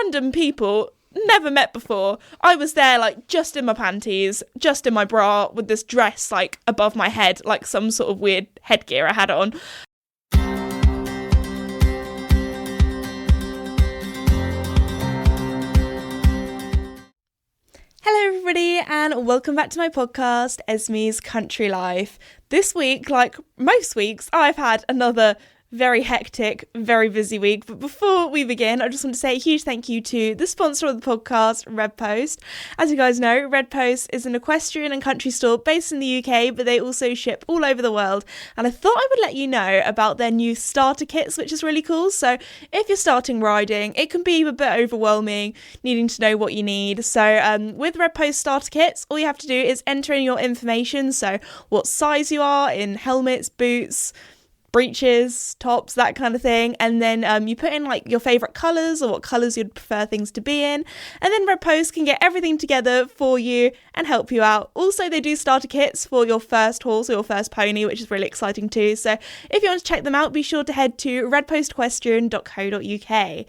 random people never met before. I was there like just in my panties, just in my bra, with this dress like above my head, like some sort of weird headgear I had on. Hello everybody and welcome back to my podcast, Esme's Country Life. This week, like most weeks, I've had another very hectic, very busy week. But before we begin, I just want to say a huge thank you to the sponsor of the podcast, Red Post. As you guys know, Red Post is an equestrian and country store based in the UK, but they also ship all over the world. And I thought I would let you know about their new starter kits, which is really cool. So if you're starting riding, it can be a bit overwhelming, needing to know what you need. So with Red Post starter kits, all you have to do is enter in your information. So what size you are in helmets, boots, breeches, tops, that kind of thing, and then you put in like your favourite colours or what colours you'd prefer things to be in, and then Red Post can get everything together for you and help you out. Also, they do starter kits for your first horse or your first pony, which is really exciting too. So if you want to check them out, be sure to head to redpostequestrian.co.uk.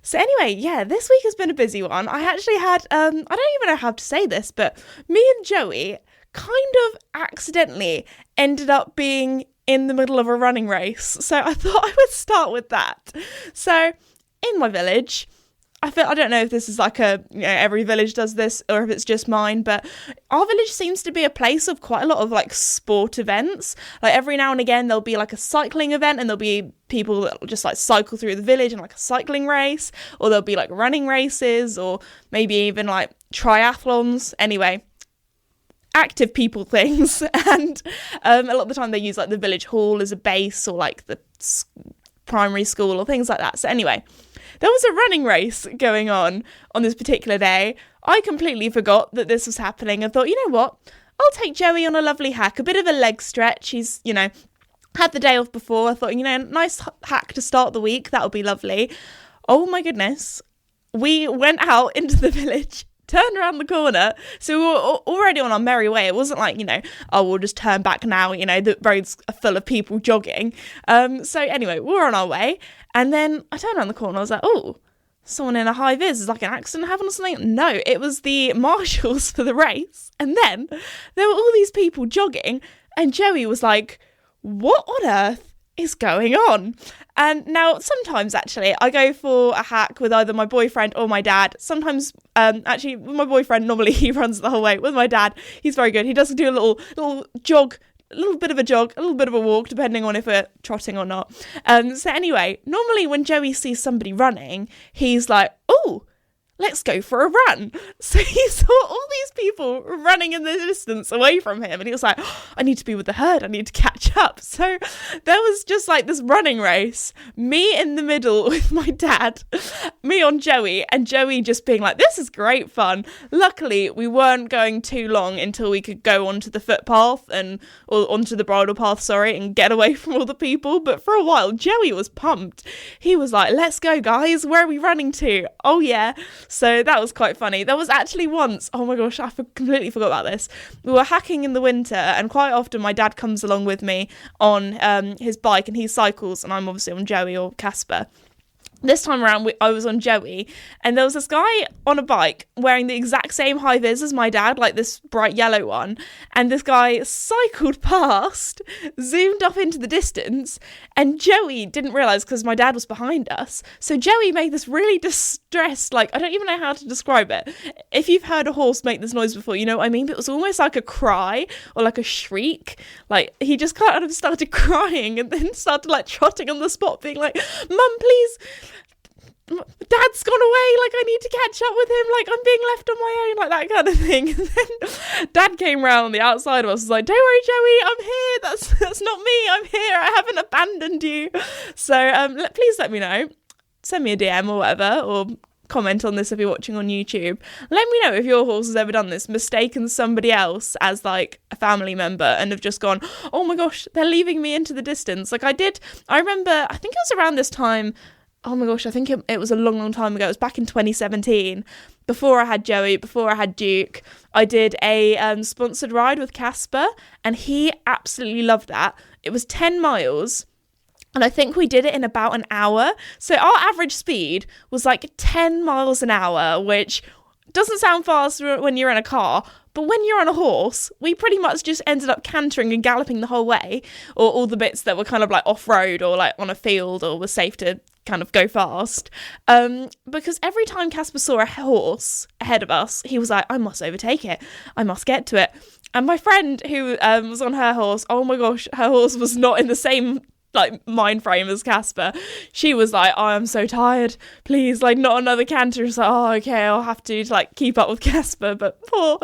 So anyway, yeah, this week has been a busy one. I actually had, I don't even know how to say this, but me and Joey kind of accidentally ended up being in the middle of a running race. So I thought I would start with that. So in my village, I don't know if this is like every village does this or if it's just mine, but our village seems to be a place of quite a lot of like sport events. Like every now and again there'll be like a cycling event and there'll be people that will just like cycle through the village in like a cycling race, or there'll be like running races, or maybe even like triathlons. Anyway, active people things, and a lot of the time they use like the village hall as a base, or like the primary school or things like that. So anyway, there was a running race going on this particular day. I completely forgot that this was happening and thought, you know what, I'll take Joey on a lovely hack, a bit of a leg stretch. He's, had the day off before. I thought, nice hack to start the week, that'll be lovely. Oh my goodness, we went out into the village, turned around the corner, so we were already on our merry way. It wasn't like, we'll just turn back now, the roads are full of people jogging. So anyway, we were on our way, and then I turned around the corner, I was like, oh, someone in a high vis, is like an accident happened or something? No, it was the marshals for the race. And then there were all these people jogging, and Joey was like, what on earth is going on? And now sometimes actually I go for a hack with either my boyfriend or my dad. Sometimes actually with my boyfriend, normally he runs the whole way. With my dad, he's very good. He does do a little jog, a little bit of a jog, a little bit of a walk, depending on if we're trotting or not. So anyway, normally when Joey sees somebody running, he's like, oh, let's go for a run. So he saw all these people running in the distance away from him, and he was like, oh, I need to be with the herd, I need to catch up. So there was just like this running race, me in the middle with my dad, me on Joey, and Joey just being like, this is great fun. Luckily we weren't going too long until we could go onto the footpath or onto the bridle path, and get away from all the people. But for a while Joey was pumped. He was like, let's go guys, where are we running to? Oh yeah. So that was quite funny. There was actually once, oh my gosh, I completely forgot about this. We were hacking in the winter, and quite often my dad comes along with me on his bike, and he cycles, and I'm obviously on Joey or Casper. This time around, I was on Joey, and there was this guy on a bike wearing the exact same high vis as my dad, like this bright yellow one, and this guy cycled past, zoomed off into the distance, and Joey didn't realise because my dad was behind us, so Joey made this really distressed, like, I don't even know how to describe it. If you've heard a horse make this noise before, you know what I mean, but it was almost like a cry, or like a shriek. Like, he just kind of started crying, and then started like trotting on the spot, being like, Mum, please, Dad's gone away, like I need to catch up with him, like I'm being left on my own, like that kind of thing. And then Dad came round on the outside of us, was like, don't worry Joey, I'm here, that's not me, I'm here, I haven't abandoned you. So please let me know, send me a DM or whatever, or comment on this if you're watching on YouTube. Let me know if your horse has ever done this, mistaken somebody else as like a family member and have just gone, oh my gosh, they're leaving me into the distance. Like I remember, I think it was around this time, oh my gosh, I think it was a long time ago. It was back in 2017. Before I had Joey, before I had Duke, I did a sponsored ride with Casper, and he absolutely loved that. It was 10 miles, And I think we did it in about an hour. So our average speed was like 10 miles an hour, which doesn't sound fast when you're in a car. But when you're on a horse, we pretty much just ended up cantering and galloping the whole way, or all the bits that were kind of like off-road or like on a field or were safe to kind of go fast. Because every time Casper saw a horse ahead of us, he was like, I must overtake it. I must get to it. And my friend who was on her horse, oh my gosh, her horse was not in the same like mind frame as Casper. She was like, oh, I'm so tired, please, like not another canter. So oh, okay, I'll have to like keep up with Casper. But poor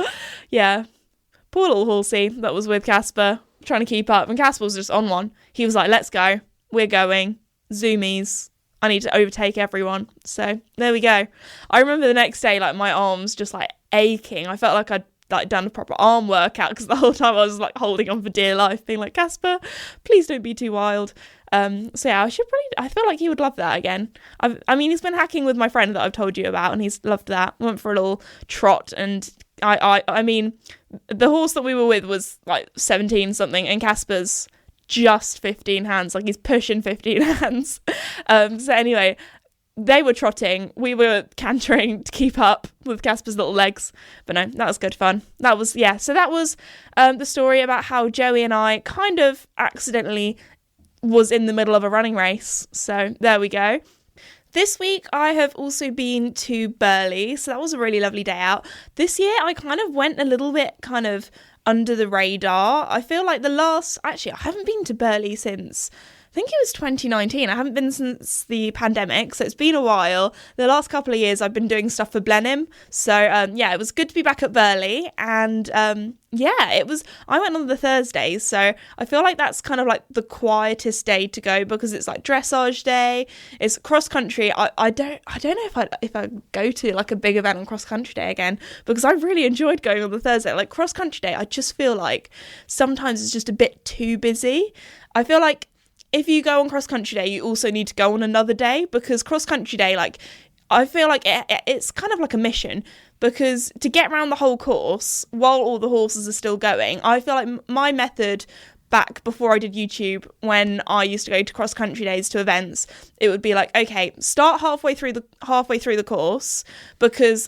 little horsey that was with Casper trying to keep up, and Casper was just on one. He was like, let's go, we're going, zoomies, I need to overtake everyone. So there we go. I remember the next day, like my arms just like aching. I felt like I'd like done a proper arm workout, because the whole time I was like holding on for dear life, being like, Casper, please don't be too wild. So yeah, I feel like he would love that again. I mean, he's been hacking with my friend that I've told you about, and he's loved that. Went for a little trot, and I mean, the horse that we were with was like 17 something, and Casper's just 15 hands, like he's pushing 15 hands. So anyway, they were trotting, we were cantering to keep up with Casper's little legs. But no, that was good fun. That was the story about how Joey and I kind of accidentally was in the middle of a running race. So there we go. This week I have also been to Burghley, so that was a really lovely day out. This year I kind of went a little bit kind of under the radar. I feel like I haven't been to Burghley since, I think it was 2019. I haven't been since the pandemic, so it's been a while. The last couple of years I've been doing stuff for Blenheim. So it was good to be back at Burghley. And I went on the Thursday, so I feel like that's kind of like the quietest day to go, because it's like dressage day, it's cross country. I don't know if I go to like a big event on cross country day again, because I really enjoyed going on the Thursday. Like cross country day, I just feel like sometimes it's just a bit too busy. I feel like if you go on cross country day, you also need to go on another day, because cross country day, like, I feel like it's kind of like a mission, because to get around the whole course while all the horses are still going, I feel like my method back before I did YouTube, when I used to go to cross country days to events, it would be like, okay, start halfway through the course, because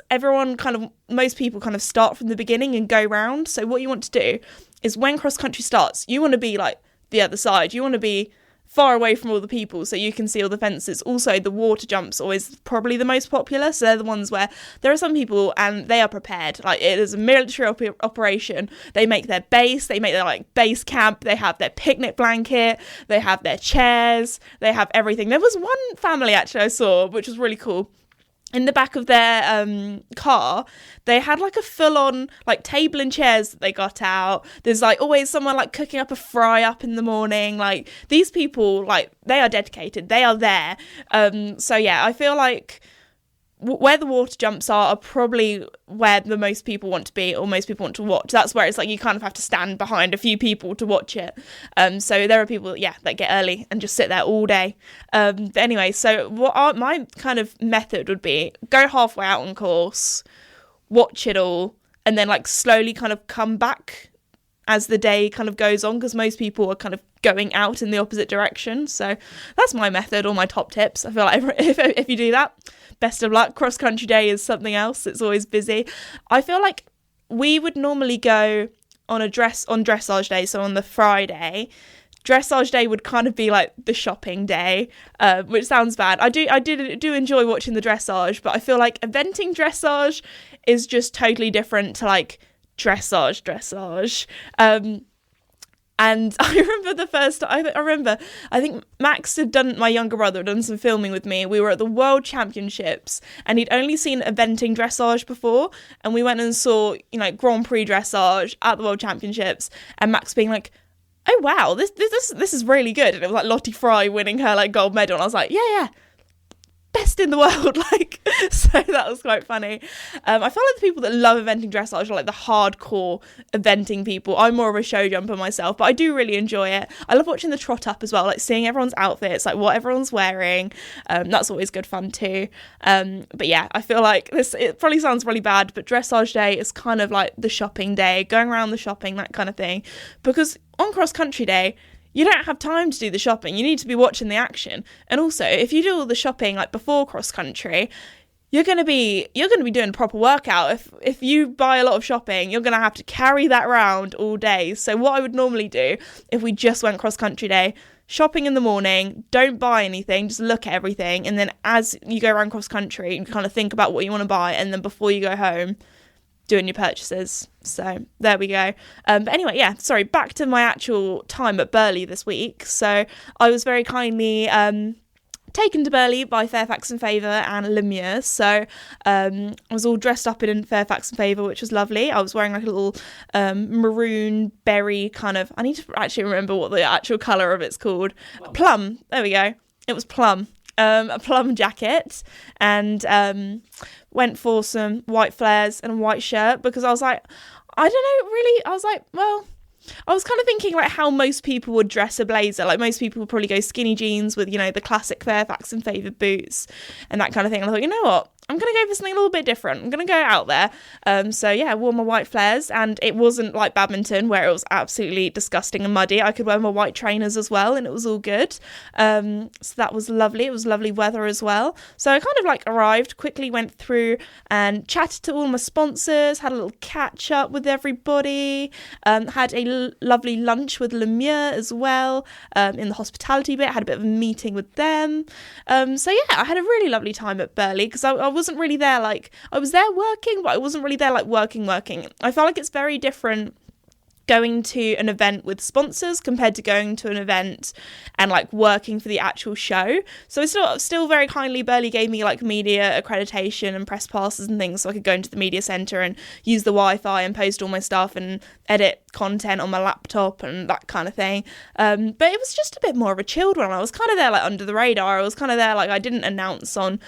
most people kind of start from the beginning and go round. So what you want to do is when cross country starts, you want to be like the other side. You want to be far away from all the people so you can see all the fences. Also, the water jumps always probably the most popular, so they're the ones where there are some people and they are prepared. Like, it is a military operation. They make their base, they make their like base camp, they have their picnic blanket, they have their chairs, they have everything. There was one family actually I saw which was really cool. In the back of their car, they had like a full-on like table and chairs that they got out. There's like always someone like cooking up a fry up in the morning. Like, these people, like, they are dedicated. They are there. So yeah, I feel like where the water jumps are probably where the most people want to be, or most people want to watch. That's where it's like you kind of have to stand behind a few people to watch it. So there are people, that get early and just sit there all day. But anyway, so my kind of method would be go halfway out on course, watch it all, and then like slowly kind of come back as the day kind of goes on, because most people are kind of going out in the opposite direction. So that's my method, or my top tips. I feel like if you do that, best of luck. Cross country day is something else. It's always busy. I feel like we would normally go on dressage day. So on the Friday, dressage day would kind of be like the shopping day, which sounds bad. I do enjoy watching the dressage, but I feel like eventing dressage is just totally different to like dressage. And I remember I think Max my younger brother had done some filming with me. We were at the World Championships, and he'd only seen eventing dressage before, and we went and saw, Grand Prix dressage at the World Championships, and Max being like, oh wow, this is really good. And it was like Lottie Fry winning her like gold medal, and I was like, yeah, best in the world, like, so that was quite funny. I feel like the people that love eventing dressage are like the hardcore eventing people. I'm more of a show jumper myself, but I do really enjoy it. I love watching the trot up as well, like seeing everyone's outfits, like what everyone's wearing. That's always good fun too. But yeah, I feel like it probably sounds really bad, but dressage day is kind of like the shopping day, going around the shopping, that kind of thing, because on cross country day, you don't have time to do the shopping. You need to be watching the action. And also, if you do all the shopping like before cross country, you're gonna be doing a proper workout. If you buy a lot of shopping, you're gonna have to carry that around all day. So what I would normally do if we just went cross country day, shopping in the morning, don't buy anything, just look at everything, and then as you go around cross country, you kind of think about what you want to buy, and then before you go home, doing your purchases. So there we go. But anyway, yeah, sorry, back to my actual time at Burghley this week. So I was very kindly taken to Burghley by Fairfax and Favour and Lemieux. So I was all dressed up in Fairfax and Favour, which was lovely. I was wearing like a little maroon berry kind of, I need to actually remember what the actual colour of it's called. Plum. There we go. It was plum. A plum jacket, and went for some white flares and a white shirt, because I was like, I don't know, really, I was like, well, I was kind of thinking like how most people would dress a blazer. Like most people would probably go skinny jeans with, you know, the classic Fairfax and Favour boots and that kind of thing. And I thought, you know what? I'm going to go for something a little bit different. I'm going to go out there. So yeah, I wore my white flares, and it wasn't like badminton where it was absolutely disgusting and muddy. I could wear my white trainers as well, and it was all good. So that was lovely. It was lovely weather as well. So I kind of like arrived, quickly went through and chatted to all my sponsors, had a little catch up with everybody, had a lovely lunch with Lemieux as well, in the hospitality bit, had a bit of a meeting with them. So yeah, I had a really lovely time at Burghley, because I wasn't really there, like, I was there working, but I wasn't really there, like, working. I felt like it's very different going to an event with sponsors compared to going to an event and, like, working for the actual show. So it's still very kindly, Burghley gave me, like, media accreditation and press passes and things, so I could go into the media centre and use the Wi-Fi and post all my stuff and edit content on my laptop and that kind of thing. But it was just a bit more of a chilled one. I was kind of there, like, under the radar. I was kind of there, like, I didn't announce on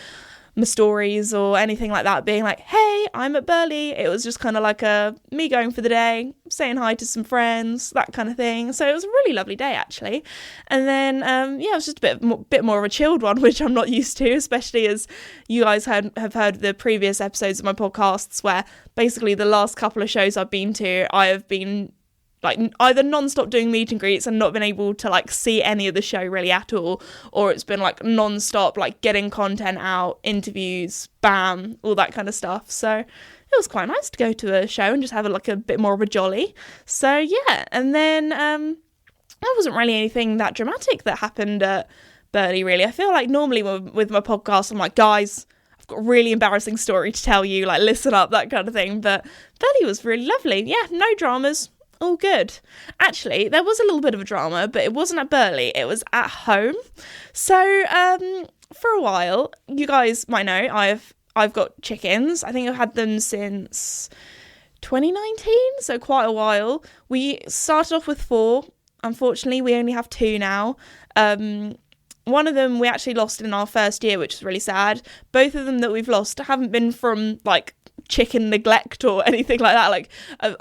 my stories or anything like that, being like, hey, I'm at Burghley. It was just kind of like me going for the day, saying hi to some friends, that kind of thing. So it was a really lovely day, actually. And then, yeah, it was just a bit more of a chilled one, which I'm not used to, especially as you guys have heard the previous episodes of my podcasts, where basically the last couple of shows I've been to, I have been like either non-stop doing meet and greets and not been able to like see any of the show really at all, or it's been like non-stop like getting content out, interviews, bam, all that kind of stuff. So it was quite nice to go to a show and just have a bit more of a jolly. So yeah, and then there wasn't really anything that dramatic that happened at Burghley, really. I feel like normally with my podcast I'm like, guys, I've got a really embarrassing story to tell you, like listen up, that kind of thing. But Burghley was really lovely. Yeah, no dramas. All good. Actually, there was a little bit of a drama, but it wasn't at Burghley, it was at home. So for a while, you guys might know, I've got chickens. I think I've had them since 2019, so quite a while. We started off with 4. Unfortunately, we only have 2 now. One of them we actually lost in our first year, which is really sad. Both of them that we've lost haven't been from like chicken neglect or anything like that. Like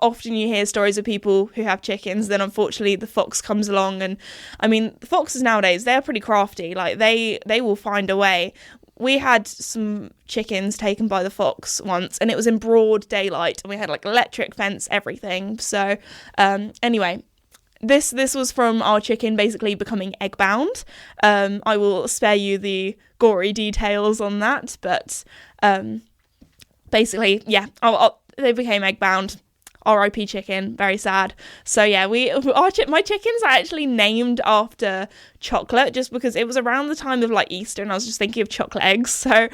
often you hear stories of people who have chickens, then unfortunately the fox comes along, and I mean the foxes nowadays, they're pretty crafty. Like they will find a way. We had some chickens taken by the fox once, and it was in broad daylight, and we had like electric fence, everything. So anyway, this was from our chicken basically becoming egg bound. I will spare you the gory details on that, but basically, yeah, they became egg bound. R.I.P. chicken, very sad. So yeah, my chickens are actually named after chocolate, just because it was around the time of like Easter, and I was just thinking of chocolate eggs. So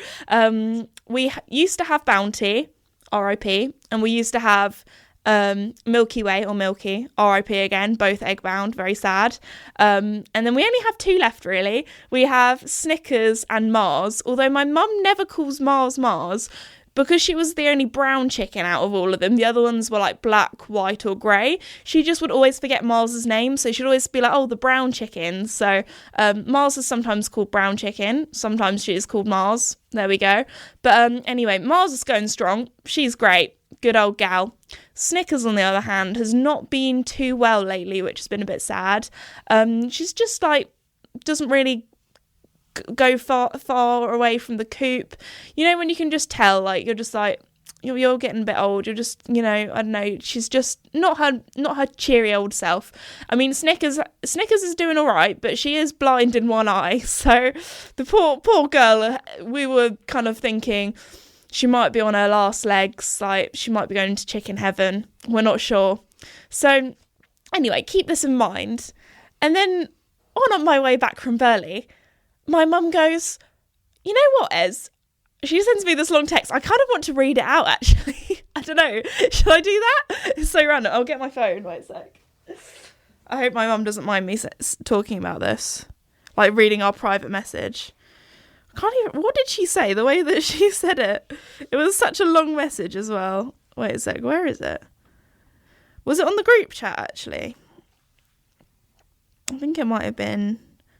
we used to have Bounty, R.I.P., and we used to have Milky Way or Milky, R.I.P. again, both egg bound, very sad. And then we only have 2 left, really. We have Snickers and Mars, although my mum never calls Mars, because she was the only brown chicken out of all of them. The other ones were like black, white or grey. She just would always forget Mars's name, so she'd always be like, oh, the brown chicken. So Mars is sometimes called brown chicken, sometimes she is called Mars. There we go. But anyway, Mars is going strong. She's great. Good old gal. Snickers, on the other hand, has not been too well lately, which has been a bit sad. She's just like, doesn't really go far away from the coop. You know, when you can just tell, like, you're just like, you're getting a bit old. You're just, I don't know. She's just not her cheery old self. I mean, Snickers is doing all right, but she is blind in one eye. So the poor girl, we were kind of thinking she might be on her last legs. Like, she might be going to chicken heaven. We're not sure. So anyway, keep this in mind. And then on my way back from Burghley, my mum goes, you know what, Ez? She sends me this long text. I kind of want to read it out, actually. I don't know. Should I do that? It's so random. I'll get my phone. Wait a sec. I hope my mum doesn't mind me talking about this. Like, reading our private message. I can't even... What did she say? The way that she said it. It was such a long message as well. Wait a sec. Where is it? Was it on the group chat, actually? I think it might have been...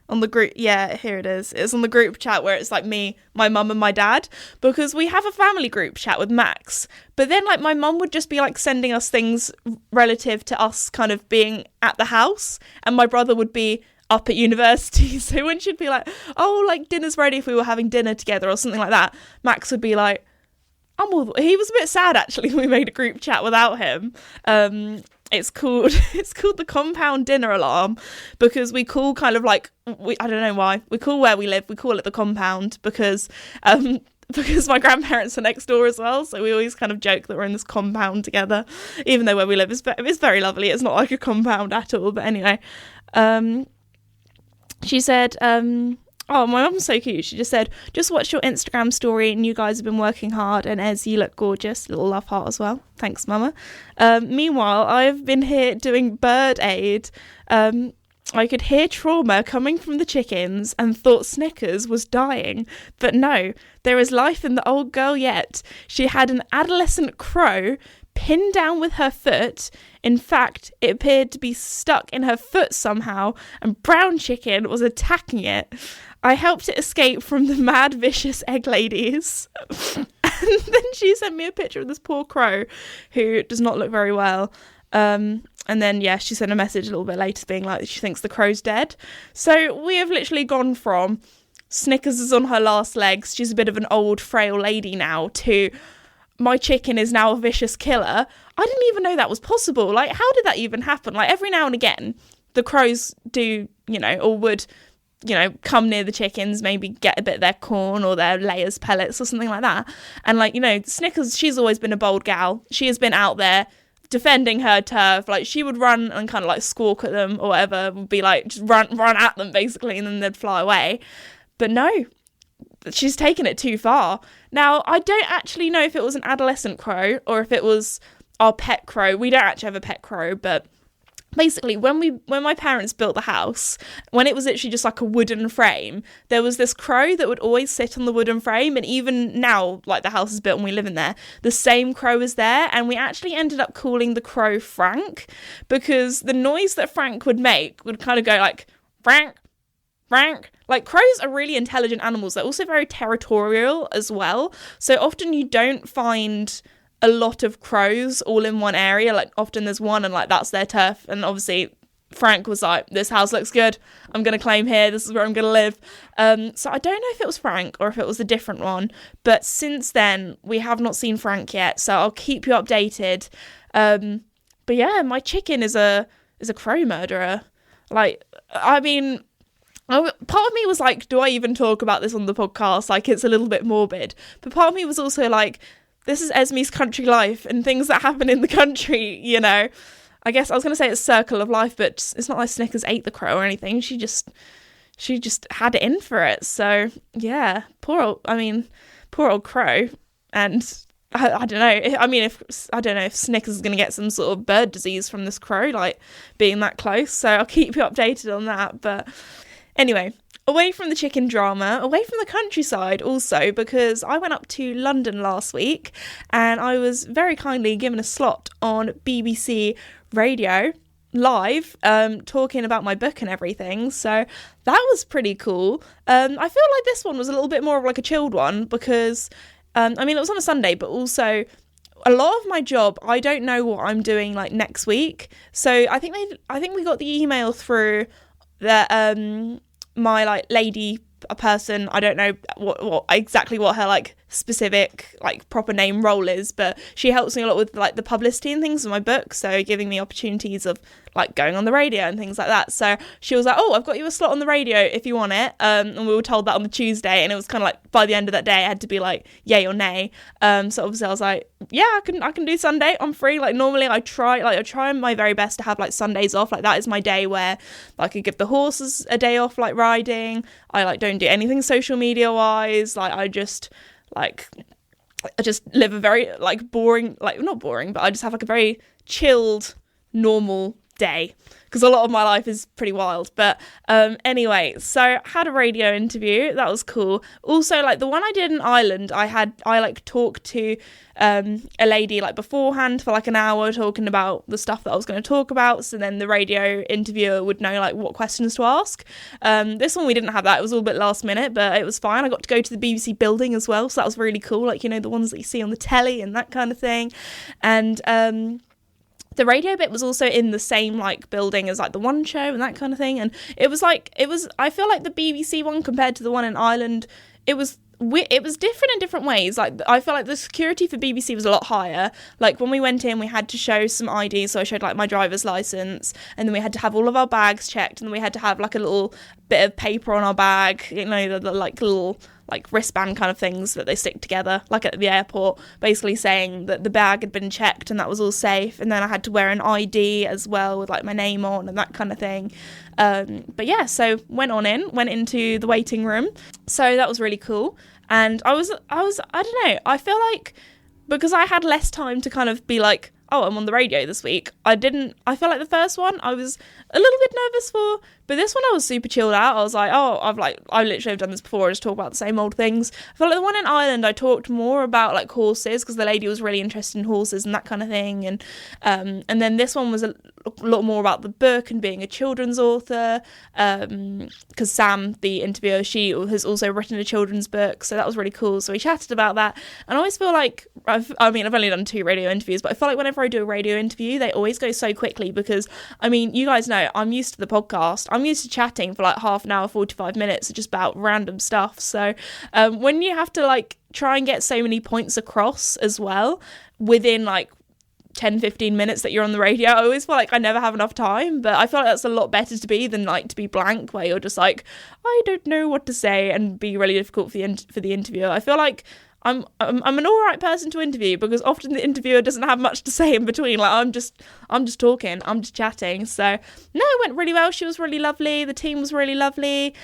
on the group, yeah, here it is. It's on the group chat where it's like me, my mum and my dad, because we have a family group chat with Max. But then like my mum would just be like sending us things relative to us kind of being at the house, and my brother would be up at university. So when she'd be like, oh, like dinner's ready if we were having dinner together or something like that, Max would be like, he was a bit sad actually. We made a group chat without him. It's called the compound dinner alarm, because we call kind of like, I don't know why, we call where we live, we call it the compound because my grandparents are next door as well, so we always kind of joke that we're in this compound together, even though where we live is very lovely. It's not like a compound at all. But anyway, she said, oh, my mum's so cute. She just said, just watched your Instagram story and you guys have been working hard, and Ez, you look gorgeous. Little love heart as well. Thanks, Mama. Meanwhile, I've been here doing bird aid. I could hear trauma coming from the chickens and thought Snickers was dying. But no, there is life in the old girl yet. She had an adolescent crow pinned down with her foot. In fact, it appeared to be stuck in her foot somehow, and Brown Chicken was attacking it. I helped it escape from the mad, vicious egg ladies. And then she sent me a picture of this poor crow who does not look very well. And then, yeah, she sent a message a little bit later being like, she thinks the crow's dead. So we have literally gone from Snickers is on her last legs, she's a bit of an old, frail lady now, to my chicken is now a vicious killer. I didn't even know that was possible. Like, how did that even happen? Like, every now and again, the crows do, or would, come near the chickens, maybe get a bit of their corn or their layers pellets or something like that. And like, Snickers, she's always been a bold gal. She has been out there defending her turf. Like, she would run and kind of like squawk at them or whatever, would be like, just run at them basically, and then they'd fly away. But no, she's taken it too far. Now, I don't actually know if it was an adolescent crow or if it was our pet crow. We don't actually have a pet crow, but basically when my parents built the house, when it was literally just like a wooden frame, there was this crow that would always sit on the wooden frame, and even now, like, the house is built and we live in there, the same crow is there, and we actually ended up calling the crow Frank, because the noise that Frank would make would kind of go like, Frank, Frank. Like, crows are really intelligent animals. They're also very territorial as well. So often you don't find a lot of crows all in one area. Like, often there's one and like that's their turf. And obviously Frank was like, this house looks good, I'm going to claim here, this is where I'm going to live. So I don't know if it was Frank or if it was a different one. But since then, we have not seen Frank yet. So I'll keep you updated. But yeah, my chicken is a crow murderer. Like, I mean, part of me was like, do I even talk about this on the podcast? Like, it's a little bit morbid. But part of me was also like, this is Esme's country life and things that happen in the country, I guess I was going to say it's circle of life, but it's not like Snickers ate the crow or anything. She just had it in for it. So yeah, poor old crow. And I don't know. I mean, I don't know if Snickers is going to get some sort of bird disease from this crow, like being that close. So I'll keep you updated on that. But anyway, away from the chicken drama, away from the countryside also, because I went up to London last week and I was very kindly given a slot on BBC Radio live, talking about my book and everything. So that was pretty cool. I feel like this one was a little bit more of like a chilled one because, it was on a Sunday, but also a lot of my job, I don't know what I'm doing like next week. So I think we got the email through that, my like lady, a person, I don't know what exactly what her like specific like proper name role is, but she helps me a lot with like the publicity and things of my book, so giving me opportunities of like going on the radio and things like that. So she was like, oh, I've got you a slot on the radio if you want it, and we were told that on the Tuesday, and it was kind of like by the end of that day I had to be like yay or nay. So obviously I was like, yeah, I can do Sunday, I'm free. Like normally I try my very best to have like Sundays off. Like that is my day where like, I could give the horses a day off like riding. I like don't do anything social media wise. Like I just live a very like boring, like not boring, but I just have like a very chilled normal day, because a lot of my life is pretty wild. But anyway, so had a radio interview, that was cool. Also, like the one I did in Ireland, I like talked to a lady like beforehand for like an hour talking about the stuff that I was going to talk about, so then the radio interviewer would know like what questions to ask. This one we didn't have that, it was all a bit last minute, but it was fine. I got to go to the BBC building as well, so that was really cool, like, you know, the ones that you see on the telly and that kind of thing. And the radio bit was also in the same like building as like the One Show and that kind of thing, and I feel like the BBC one compared to the one in Ireland, it was different in different ways. Like I feel like the security for BBC was a lot higher. Like when we went in, we had to show some ID, so I showed like my driver's license, and then we had to have all of our bags checked, and then we had to have like a little bit of paper on our bag, you know, the like little like wristband kind of things that they stick together like at the airport, basically saying that the bag had been checked and that was all safe. And then I had to wear an ID as well with like my name on and that kind of thing. But yeah, so went into the waiting room, so that was really cool. And I don't know, I feel like because I had less time to kind of be like, oh, I'm on the radio this week, I feel like the first one I was a little bit nervous for, but this one I was super chilled out. I was like, oh, I literally have done this before, I just talk about the same old things. I feel like the one in Ireland, I talked more about like horses, because the lady was really interested in horses and that kind of thing, and then this one was a lot more about the book and being a children's author, because Sam, the interviewer, she has also written a children's book, so that was really cool. So we chatted about that, and I always feel like I've only done 2 radio interviews, but I feel like whenever I do a radio interview, they always go so quickly, because I mean, you guys know I'm used to the podcast, I'm used to chatting for like half an hour, 45 minutes just about random stuff. So when you have to like try and get so many points across as well within like 10-15 minutes that you're on the radio, I always feel like I never have enough time. But I feel like that's a lot better to be than like to be blank, where you're just like, I don't know what to say, and be really difficult for the interviewer. I feel like I'm an all right person to interview, because often the interviewer doesn't have much to say in between. Like I'm just talking, I'm just chatting. So no, it went really well. She was really lovely. The team was really lovely.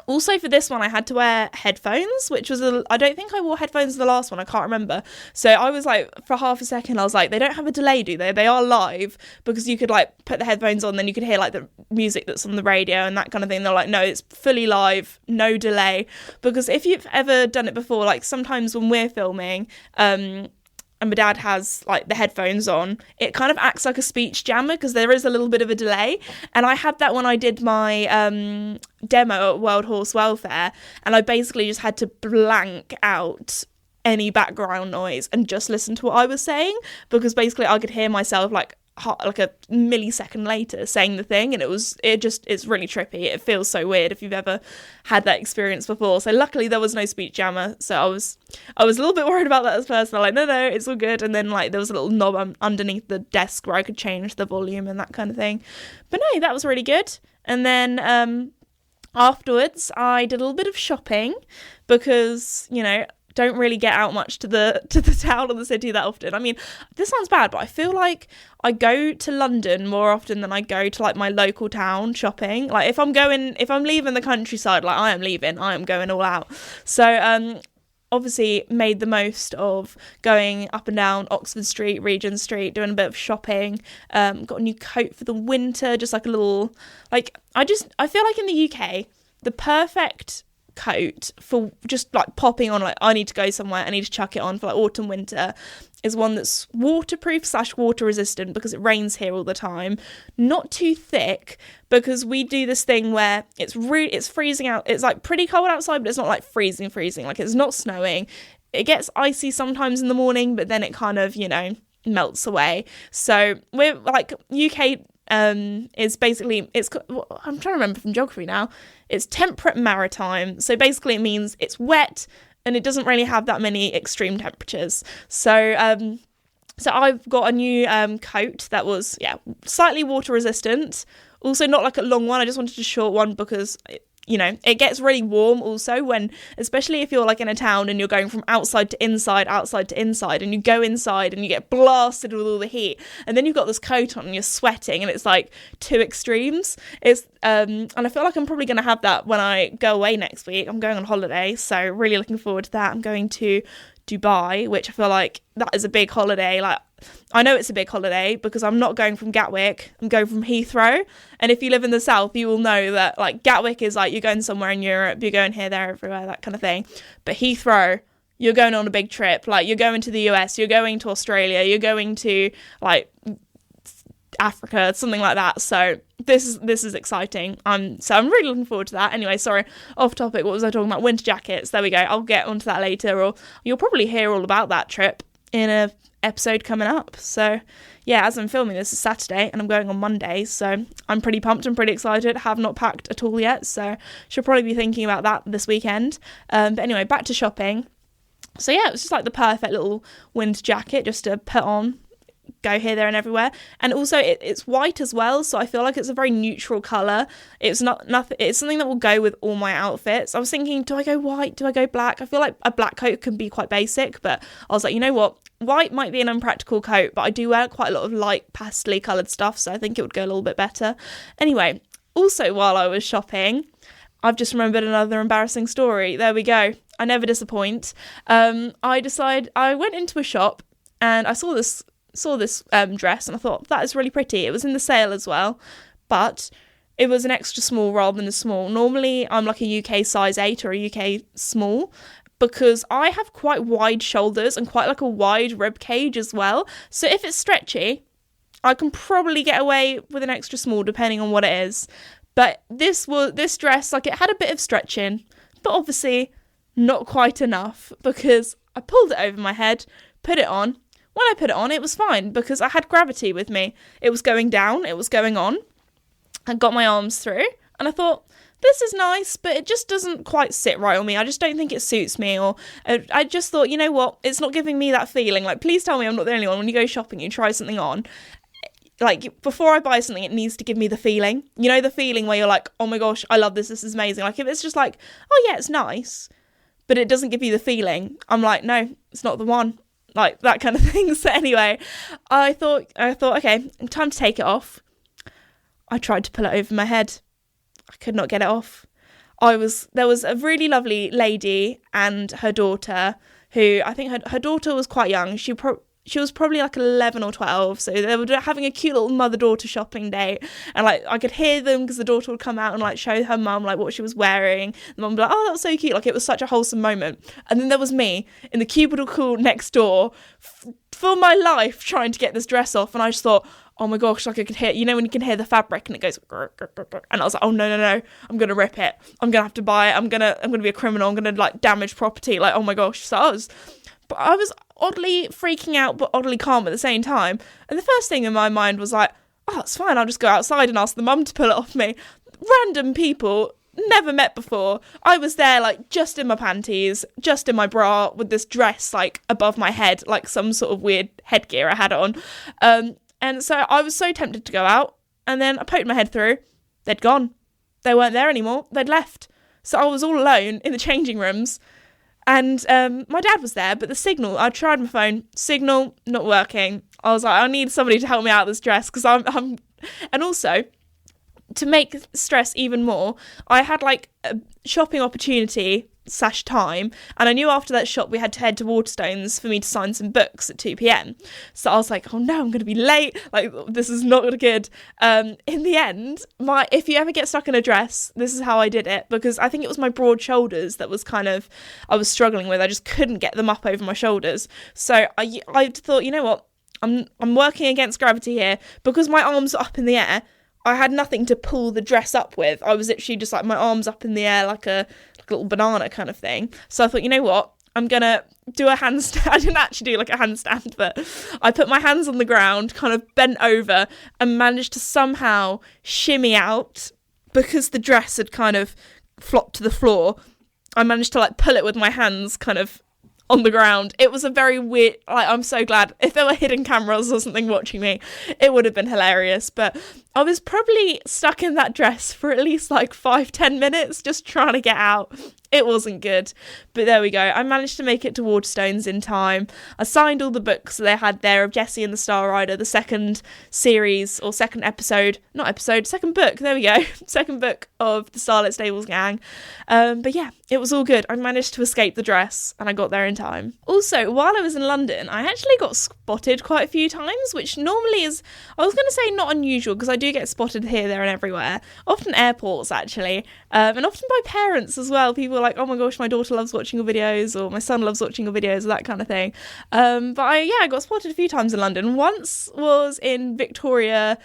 Also for this one, I had to wear headphones, which was I don't think I wore headphones in the last one, I can't remember. So I was like, for half a second, I was like, they don't have a delay, do they? They are live, because you could like put the headphones on, then you could hear like the music that's on the radio and that kind of thing. They're like, no, it's fully live, no delay. Because if you've ever done it before, like sometimes when we're filming, and my dad has like the headphones on, it kind of acts like a speech jammer, because there is a little bit of a delay. And I had that when I did my demo at World Horse Welfare, and I basically just had to blank out any background noise and just listen to what I was saying, because basically I could hear myself like a millisecond later saying the thing, and it's really trippy. It feels so weird if you've ever had that experience before. So luckily there was no speech jammer, so I was a little bit worried about that at first. I'm like, no, it's all good. And then like there was a little knob underneath the desk where I could change the volume and that kind of thing. But no, that was really good. And then afterwards I did a little bit of shopping, because, you know, don't really get out much to the town or the city that often. I mean, this sounds bad, but I feel like I go to London more often than I go to like my local town shopping. Like if I'm leaving the countryside, like I am going all out. So obviously made the most of going up and down Oxford Street, Regent Street, doing a bit of shopping. Got a new coat for the winter, just like a little, like, I feel like in the UK, the perfect coat for just like popping on, like I need to go somewhere, I need to chuck it on for like autumn, winter, is one that's waterproof / water resistant, because it rains here all the time. Not too thick, because we do this thing where it's freezing out. It's like pretty cold outside, but it's not like freezing. Like it's not snowing. It gets icy sometimes in the morning, but then it kind of, you know, melts away. So we're like UK is basically, I'm trying to remember from geography now, it's temperate maritime, so basically it means it's wet and it doesn't really have that many extreme temperatures. So I've got a new coat that was, slightly water resistant. Also not like a long one. I just wanted a short one because it gets really warm also especially if you're like in a town and you're going from outside to inside, and you go inside and you get blasted with all the heat, and then you've got this coat on and you're sweating, and it's like two extremes. And I feel like I'm probably going to have that when I go away next week. I'm going on holiday, so really looking forward to that. I'm going to Dubai, which I feel like that is a big holiday. Like, I know it's a big holiday because I'm not going from Gatwick, I'm going from Heathrow. And if you live in the south, you will know that like Gatwick is like you're going somewhere in Europe, you're going here, there, everywhere, that kind of thing. But Heathrow, you're going on a big trip. Like, you're going to the US, you're going to Australia, you're going to like Africa, something like that. So this is exciting. So I'm really looking forward to that. Anyway, sorry, off topic. What was I talking about? Winter jackets. There we go. I'll get onto that later, or you'll probably hear all about that trip in a episode coming up. So yeah, as I'm filming this, is Saturday and I'm going on Monday, so I'm pretty pumped and pretty excited. Have not packed at all yet, so should probably be thinking about that this weekend. But anyway, back to shopping. So yeah, it was just like the perfect little winter jacket just to put on, go here, there and everywhere. And also it's white as well, so I feel like it's a very neutral colour. It's nothing. It's something that will go with all my outfits. I was thinking, do I go white? Do I go black? I feel like a black coat can be quite basic, but I was like, you know what? White might be an unpractical coat, but I do wear quite a lot of light pastel coloured stuff, so I think it would go a little bit better. Anyway, also while I was shopping, I've just remembered another embarrassing story. There we go. I never disappoint. I went into a shop and I saw this dress and I thought, that is really pretty. It was in the sale as well, but it was an extra small rather than a small. Normally I'm like a UK size 8 or a UK small, because I have quite wide shoulders and quite like a wide rib cage as well. So if it's stretchy, I can probably get away with an extra small depending on what it is. But this dress, like, it had a bit of stretching, but obviously not quite enough, because I pulled it over my head, put it on. When I put it on, it was fine because I had gravity with me. It was going down, it was going on. I got my arms through and I thought, this is nice, but it just doesn't quite sit right on me. I just don't think it suits me. Or I just thought, you know what? It's not giving me that feeling. Like, please tell me I'm not the only one. When you go shopping, you try something on. Like, before I buy something, it needs to give me the feeling. You know, the feeling where you're like, oh my gosh, I love this. This is amazing. Like, if it's just like, oh yeah, it's nice, but it doesn't give you the feeling, I'm like, no, it's not the one. Like, that kind of thing. So anyway, I thought, okay, time to take it off. I tried to pull it over my head. I could not get it off. There was a really lovely lady and her daughter, who I think her daughter was quite young. She was probably like 11 or 12, so they were having a cute little mother-daughter shopping date, and like I could hear them because the daughter would come out and like show her mum like what she was wearing. The mum would be like, oh, that was so cute. Like, it was such a wholesome moment. And then there was me in the cubicle next door, for my life trying to get this dress off, and I just thought, oh my gosh, like I could hear, you know when you can hear the fabric and it goes, and I was like, oh no, I'm gonna rip it. I'm gonna have to buy it. I'm gonna be a criminal. I'm gonna like damage property. Like, oh my gosh. So I was oddly freaking out, but oddly calm at the same time. And the first thing in my mind was like, oh, it's fine. I'll just go outside and ask the mum to pull it off me. Random people, never met before. I was there like just in my panties, just in my bra, with this dress like above my head, like some sort of weird headgear I had on. And so I was so tempted to go out, and then I poked my head through. They'd gone. They weren't there anymore. They'd left. So I was all alone in the changing rooms, and my dad was there, but the signal, I tried my phone, signal not working. I was like, I need somebody to help me out of this dress, because I'm and also, to make stress even more, I had like a shopping opportunity / time, and I knew after that shop we had to head to Waterstones for me to sign some books at 2 p.m. So I was like, oh no, I'm going to be late, like this is not good. In the end, if you ever get stuck in a dress, this is how I did it, because I think it was my broad shoulders that was kind of, I was struggling with. I just couldn't get them up over my shoulders. So I thought, you know what, I'm working against gravity here, because my arms are up in the air. I had nothing to pull the dress up with. I was literally just like my arms up in the air like a little banana kind of thing. So I thought, you know what? I'm going to do a handstand. I didn't actually do like a handstand, but I put my hands on the ground, kind of bent over, and managed to somehow shimmy out, because the dress had kind of flopped to the floor. I managed to like pull it with my hands kind of on the ground. It was a very weird, like, I'm so glad. If there were hidden cameras or something watching me, it would have been hilarious. But I was probably stuck in that dress for at least like 5-10 minutes just trying to get out. It wasn't good, but there we go. I managed to make it to Waterstones in time. I signed all the books they had there of Jessie and the Star Rider, the second series or second book. There we go. Second book of the Starlet Stables Gang. But yeah, it was all good. I managed to escape the dress and I got there in time. Also, while I was in London, I actually got spotted quite a few times, which normally is, I was going to say not unusual, because I do get spotted here, there and everywhere. Often airports, actually. And often by parents as well. People are like, oh my gosh, my daughter loves watching your videos, or my son loves watching your videos, or that kind of thing. But I got spotted a few times in London. Once was in Victoria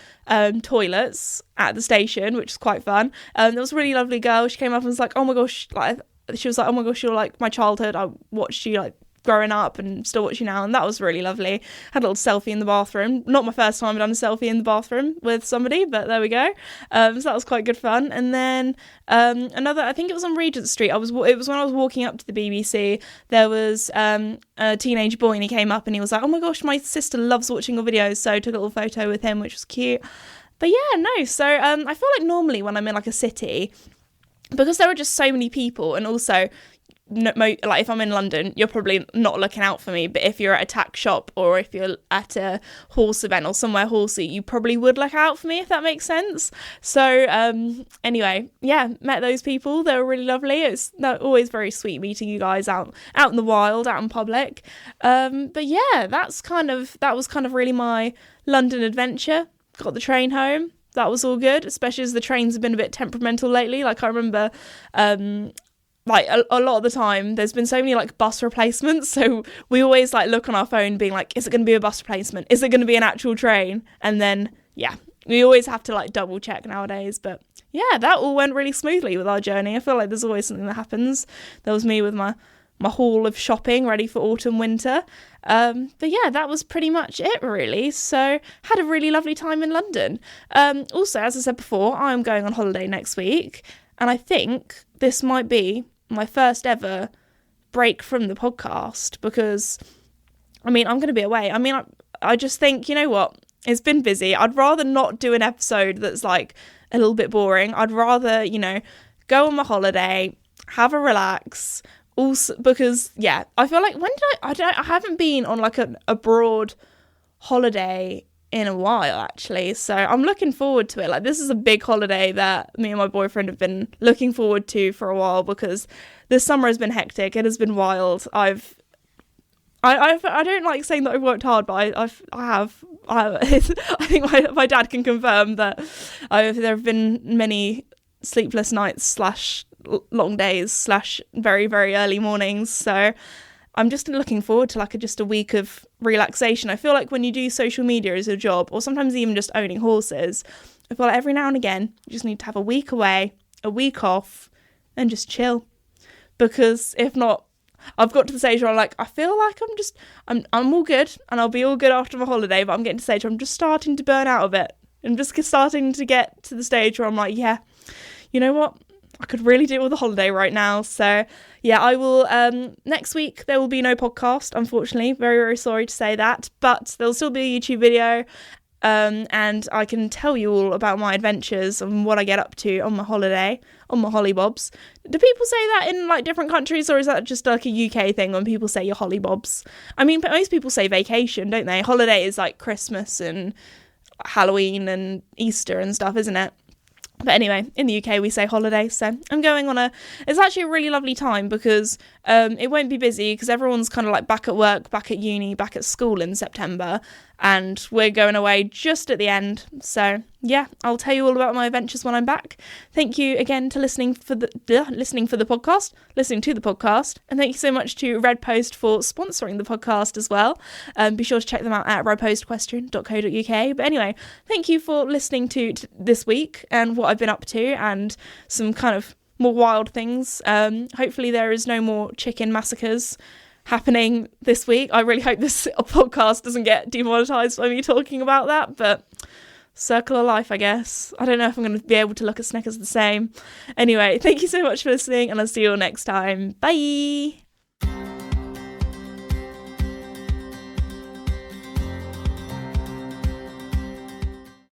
toilets at the station, which is quite fun. There was a really lovely girl. She came up and was like, oh my gosh, like, she was like, oh my gosh, you're like my childhood. I watched you like growing up and still watch you now, and that was really lovely. Had a little selfie in the bathroom. Not my first time I've done a selfie in the bathroom with somebody, but there we go. So that was quite good fun. And then another, I think it was on Regent Street. It was when I was walking up to the BBC. There was a teenage boy, and he came up and he was like, oh my gosh, my sister loves watching your videos. So I took a little photo with him, which was cute. But yeah, no. So I feel like normally when I'm in like a city, because there are just so many people, and also like if I'm in London, you're probably not looking out for me, but if you're at a tack shop or if you're at a horse event or somewhere horsey, you probably would look out for me, if that makes sense. So anyway, yeah, met those people. They were really lovely. They're always very sweet meeting you guys out in the wild, out in public. But yeah, that was kind of really my London adventure. Got the train home. That was all good, especially as the trains have been a bit temperamental lately. Like I remember like a lot of the time there's been so many like bus replacements, so we always like look on our phone being like, is it going to be a bus replacement, is it going to be an actual train? And then yeah, we always have to like double check nowadays. But yeah, that all went really smoothly with our journey. I feel like there's always something that happens. There was me with my haul of shopping ready for autumn winter. But yeah, that was pretty much it really. So had a really lovely time in London. Also, as I said before, I'm going on holiday next week, and I think this might be my first ever break from the podcast, because I mean, I'm going to be away. I mean, I just think, you know what, it's been busy. I'd rather not do an episode that's like a little bit boring. I'd rather, you know, go on my holiday, have a relax. Also, because yeah, I feel like I haven't been on like a broad holiday in a while actually, so I'm looking forward to it. Like, this is a big holiday that me and my boyfriend have been looking forward to for a while, because this summer has been hectic. It has been wild. I don't like saying that I've worked hard, but I have. I think my dad can confirm that there have been many sleepless nights / long days / very, very early mornings. So I'm just looking forward to like just a week of relaxation. I feel like when you do social media as a job, or sometimes even just owning horses, I feel like every now and again you just need to have a week away, a week off, and just chill. Because if not, I've got to the stage where I'm like, I feel like I'm all good, and I'll be all good after my holiday, but I'm getting to the stage where I'm just starting to burn out a bit. I'm just starting to get to the stage where I'm like, yeah, you know what? I could really do with a holiday right now. So yeah, I will, next week there will be no podcast, unfortunately. Very, very sorry to say that, but there'll still be a YouTube video, and I can tell you all about my adventures and what I get up to on my holiday, on my hollybobs. Do people say that in like different countries, or is that just like a UK thing when people say your hollybobs? I mean, most people say vacation, don't they? Holiday is like Christmas and Halloween and Easter and stuff, isn't it? But anyway, in the UK we say holiday, so I'm going on it's actually a really lovely time, because it won't be busy, because everyone's kind of like back at work, back at uni, back at school in September, and we're going away just at the end. So yeah, I'll tell you all about my adventures when I'm back. Thank you again to listening to the podcast, and thank you so much to Red Post for sponsoring the podcast as well. Be sure to check them out at redpostquestion.co.uk. But anyway, thank you for listening to this week and what I've been up to, and some kind of more wild things. Hopefully there is no more chicken massacres happening this week. I really hope this podcast doesn't get demonetized by me talking about that, but circle of life, I guess. I don't know if I'm going to be able to look at Snickers the same. Anyway, thank you so much for listening, and I'll see you all next time. Bye!